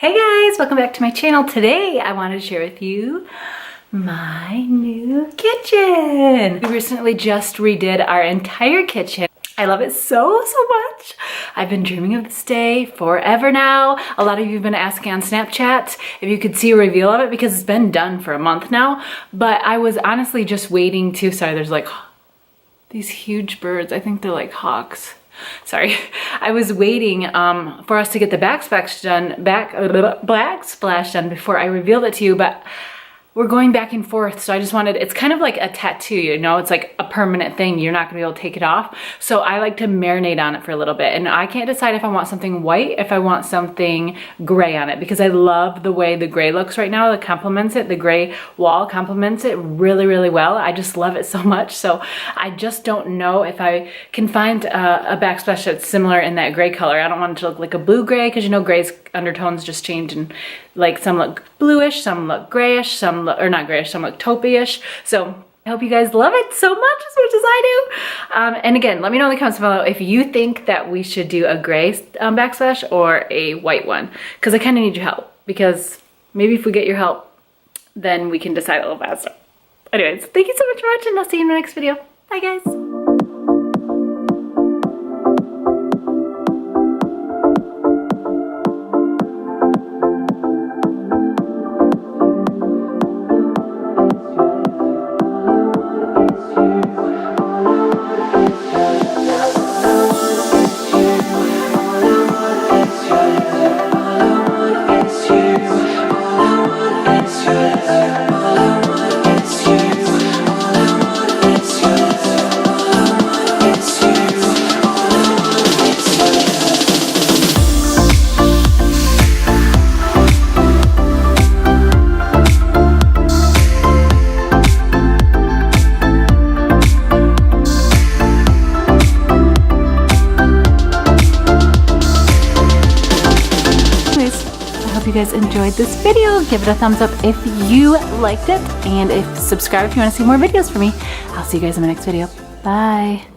Hey guys, welcome back to my channel. Today I wanted to share with you my new kitchen. We recently just redid our entire kitchen. I love it so much. I've been dreaming of this day forever now. A lot of you have been asking on Snapchat if you could see a reveal of it because it's been done for a month now. But I was honestly just waiting to, sorry, there's like these huge birds. I think they're like hawks. Sorry, I was waiting for us to get the backsplash done before I revealed it to you, but we're going back and forth. So I just wanted, it's kind of like a tattoo, you know, it's like a permanent thing. You're not gonna be able to take it off. So I like to marinate on it for a little bit. And I can't decide if I want something white, if I want something gray on it, because I love the way the gray looks right now. It complements it. The gray wall complements it really well. I just love it so much. So I just don't know if I can find a backsplash that's similar in that gray color. I don't want it to look like a blue gray, because you know gray's undertones just change, and like some look bluish, some look grayish, some look, or not grayish, some look taupey-ish. So I hope you guys love it so much as I do. And again, let me know in the comments below if you think that we should do a gray backsplash or a white one, because I kind of need your help, because maybe if we get your help, then we can decide a little faster. Anyways, thank you so much for watching. I'll see you in the next video. Bye guys. Hope you guys enjoyed this video. Give it a thumbs up if you liked it, and subscribe if you want to see more videos from me. I'll see you guys in my next video. Bye.